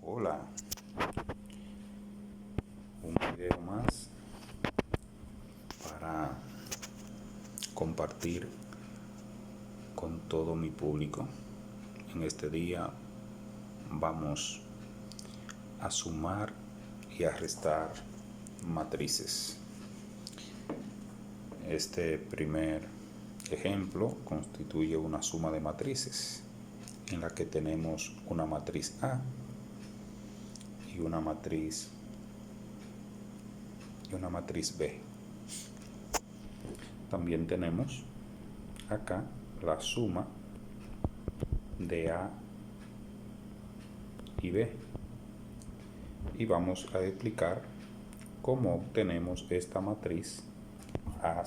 Hola, un video más para compartir con todo mi público. En este día vamos a sumar y a restar matrices. Este primer ejemplo constituye una suma de matrices en la que tenemos una matriz A y una matriz B. También tenemos acá la suma de A y B, y vamos a explicar cómo obtenemos esta matriz A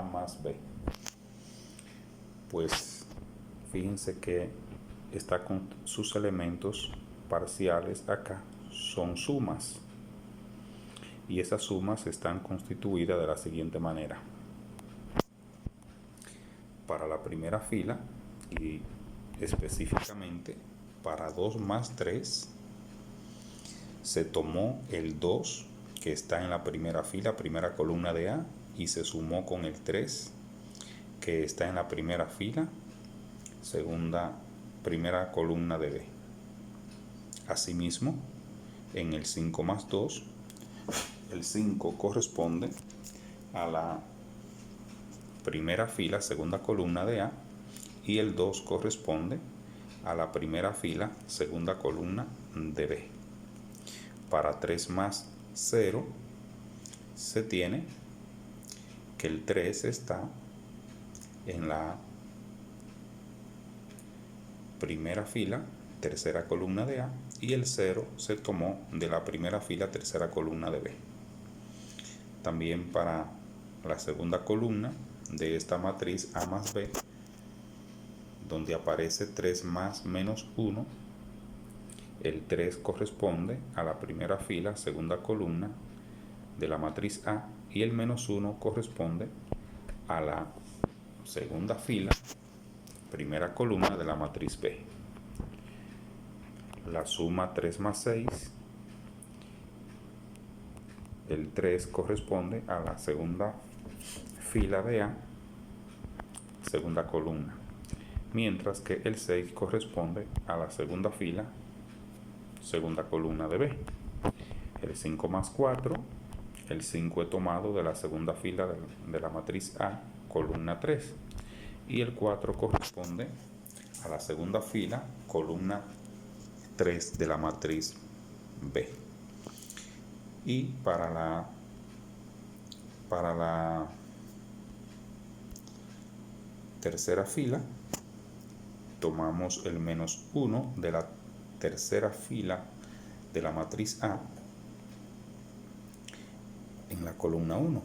más B. Pues fíjense que está con sus elementos parciales acá son sumas, y esas sumas están constituidas de la siguiente manera. Para la primera fila, y específicamente para 2 más 3, se tomó el 2 que está en la primera fila, primera columna de A, y se sumó con el 3 que está en la primera fila, primera columna de B. Asimismo, en el 5 más 2, el 5 corresponde a la primera fila, segunda columna de A, y el 2 corresponde a la primera fila, segunda columna de B. Para 3 más 0, se tiene que el 3 está en la primera fila, tercera columna de A, y el 0 se tomó de la primera fila, tercera columna de B. También para la segunda columna de esta matriz A más B, donde aparece 3 más menos 1, el 3 corresponde a la primera fila, segunda columna de la matriz A, y el menos 1 corresponde a la segunda fila, primera columna de la matriz B. La suma 3 más 6, el 3 corresponde a la segunda fila de A, segunda columna, mientras que el 6 corresponde a la segunda fila, segunda columna de B. El 5 más 4, el 5 es tomado de la segunda fila de la matriz A, columna 3, y el 4 corresponde a la segunda fila, columna 3 de la matriz B. Y para la tercera fila, tomamos el menos 1 de la tercera fila de la matriz A en la columna 1,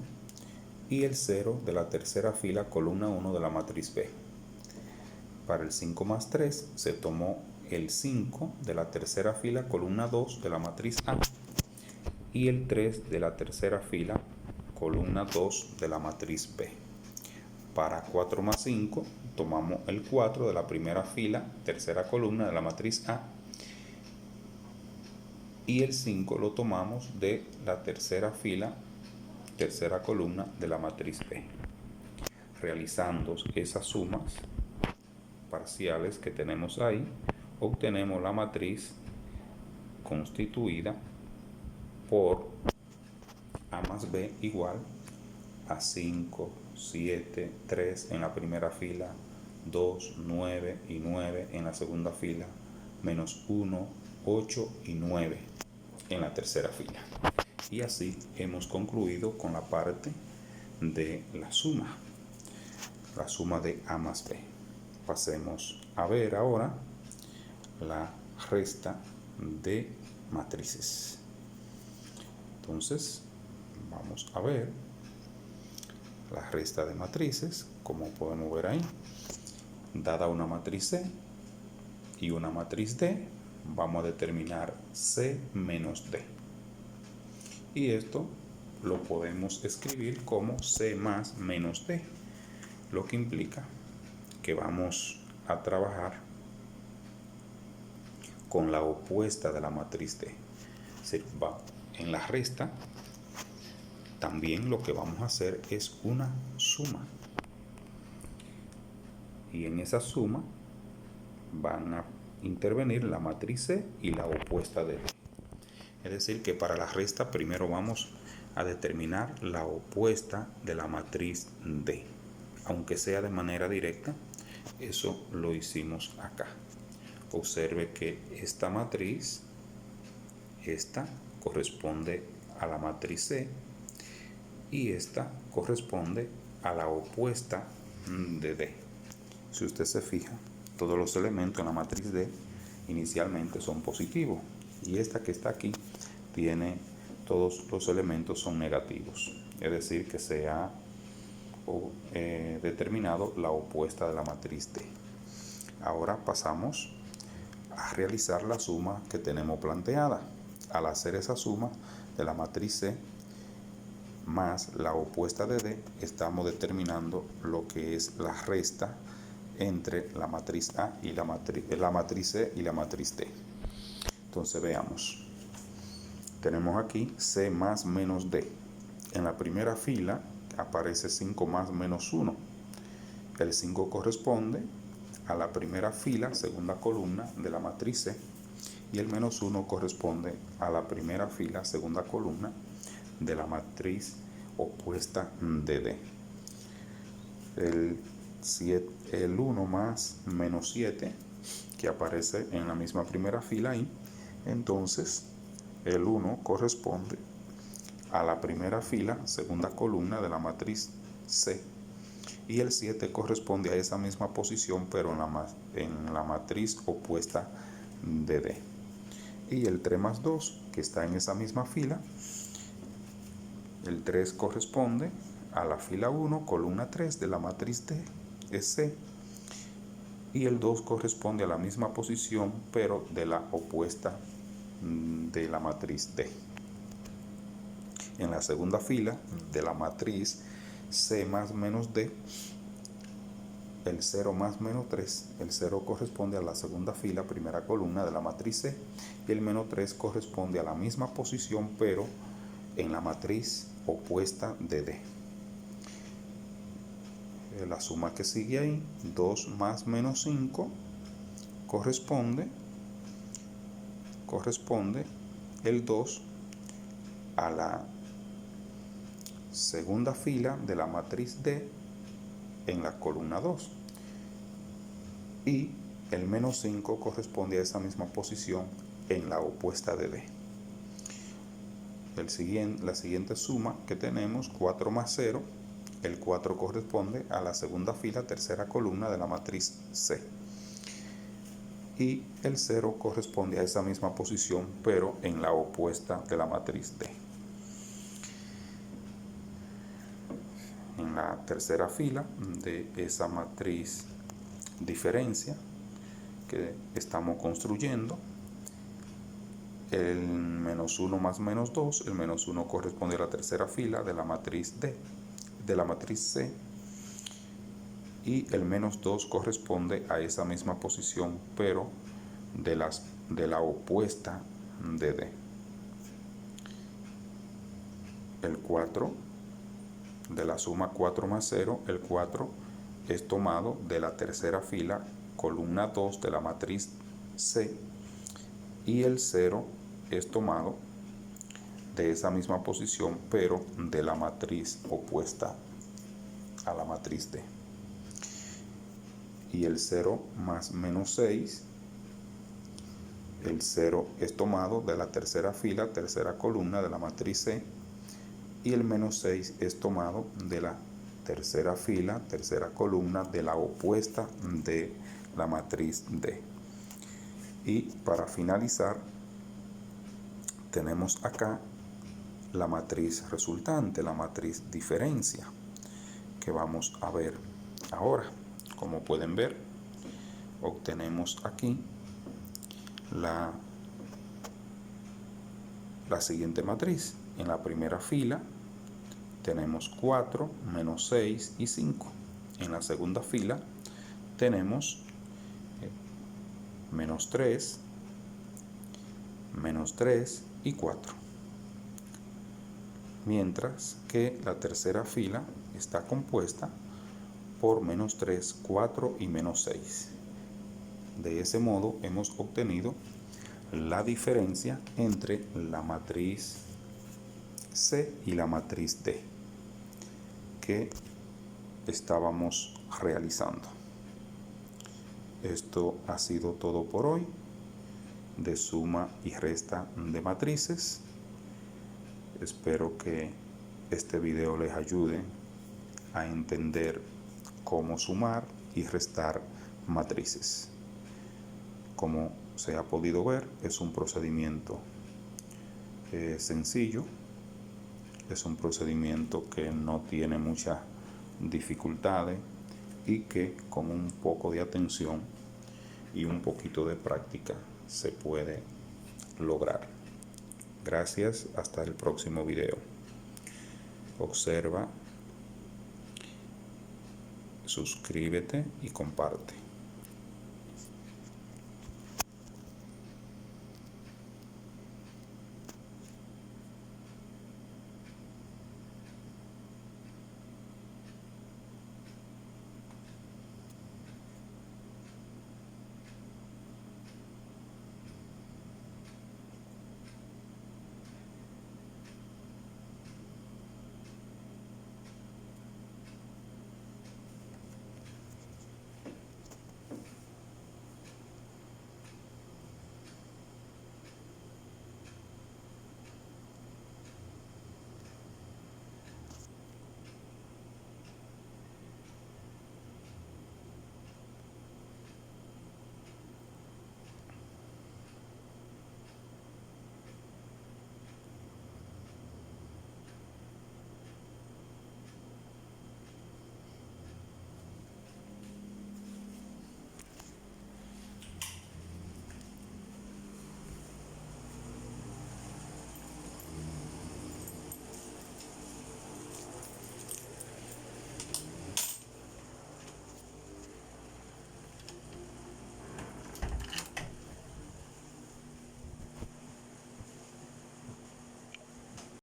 y el 0 de la tercera fila, columna 1 de la matriz B. Para el 5 más 3, se tomó el 5 de la tercera fila, columna 2 de la matriz A, y el 3 de la tercera fila, columna 2 de la matriz B. Para 4 más 5, tomamos el 4 de la primera fila, tercera columna de la matriz A, y el 5 lo tomamos de la tercera fila, tercera columna de la matriz B. Realizando esas sumas parciales que tenemos ahí, obtenemos la matriz constituida por A más B igual a 5, 7, 3 en la primera fila, 2, 9 y 9 en la segunda fila, menos 1, 8 y 9 en la tercera fila. Y así hemos concluido con la parte de la suma de A más B. Pasemos a ver ahora la resta de matrices. Entonces, vamos a ver la resta de matrices. Como podemos ver ahí, dada una matriz C y una matriz D, vamos a determinar C menos D. Y esto lo podemos escribir como C más menos D, lo que implica que vamos a trabajar con la opuesta de la matriz D. Es decir, en la resta también lo que vamos a hacer es una suma. Y en esa suma van a intervenir la matriz C y la opuesta de D. Es decir, que para la resta primero vamos a determinar la opuesta de la matriz D. Aunque sea de manera directa, eso lo hicimos acá. Observe que esta matriz, esta corresponde a la matriz C y esta corresponde a la opuesta de D. Si usted se fija, todos los elementos en la matriz D inicialmente son positivos y esta que está aquí tiene todos los elementos son negativos, es decir que se ha determinado la opuesta de la matriz D. Ahora pasamos a realizar la suma que tenemos planteada. Al hacer esa suma de la matriz C más la opuesta de D, estamos determinando lo que es la resta entre la matriz A y la matriz C y la matriz D. Entonces veamos. Tenemos aquí C más menos D. En la primera fila aparece 5 más menos 1. El 5 corresponde a la primera fila, segunda columna de la matriz C, y el menos 1 corresponde a la primera fila, segunda columna de la matriz opuesta de D. El 1 más menos 7 que aparece en la misma primera fila ahí, entonces el 1 corresponde a la primera fila, segunda columna de la matriz C, y el 7 corresponde a esa misma posición pero en la matriz opuesta de D. Y el 3 más 2 que está en esa misma fila, el 3 corresponde a la fila 1, columna 3 de la matriz D, es C, y el 2 corresponde a la misma posición pero de la opuesta de la matriz D. En la segunda fila de la matriz C más menos D, el 0 más menos 3, el 0 corresponde a la segunda fila, primera columna de la matriz C, y el menos 3 corresponde a la misma posición pero en la matriz opuesta de D. La suma que sigue ahí, 2 más menos 5, corresponde el 2 a la segunda fila de la matriz D en la columna 2, y el menos 5 corresponde a esa misma posición en la opuesta de D. La siguiente suma que tenemos, 4 más 0, el 4 corresponde a la segunda fila, tercera columna de la matriz C, y el 0 corresponde a esa misma posición pero en la opuesta de la matriz D. En la tercera fila de esa matriz diferencia que estamos construyendo, el menos 1 más menos 2, el menos 1 corresponde a la tercera fila de la matriz D, de la matriz C, y el menos 2 corresponde a esa misma posición pero de la opuesta de D. El 4 de la suma 4 más 0, el 4 es tomado de la tercera fila, columna 2 de la matriz C, y el 0 es tomado de esa misma posición pero de la matriz opuesta a la matriz D. Y el 0 más menos 6, el 0 es tomado de la tercera fila, tercera columna de la matriz C, y el menos 6 es tomado de la tercera fila, tercera columna de la opuesta de la matriz D. Y para finalizar, tenemos acá la matriz resultante, la matriz diferencia, que vamos a ver ahora. Como pueden ver, obtenemos aquí la siguiente matriz. En la primera fila tenemos 4, menos 6 y 5. En la segunda fila tenemos menos 3, menos 3 y 4. Mientras que la tercera fila está compuesta por menos 3, 4 y menos 6. De ese modo hemos obtenido la diferencia entre la matriz C y la matriz D que estábamos realizando. Esto ha sido todo por hoy de suma y resta de matrices. Espero que este video les ayude a entender cómo sumar y restar matrices. Como se ha podido ver, es un procedimiento sencillo, es un procedimiento que no tiene muchas dificultades y que con un poco de atención y un poquito de práctica se puede lograr. Gracias, hasta el próximo video. Observa, suscríbete y comparte.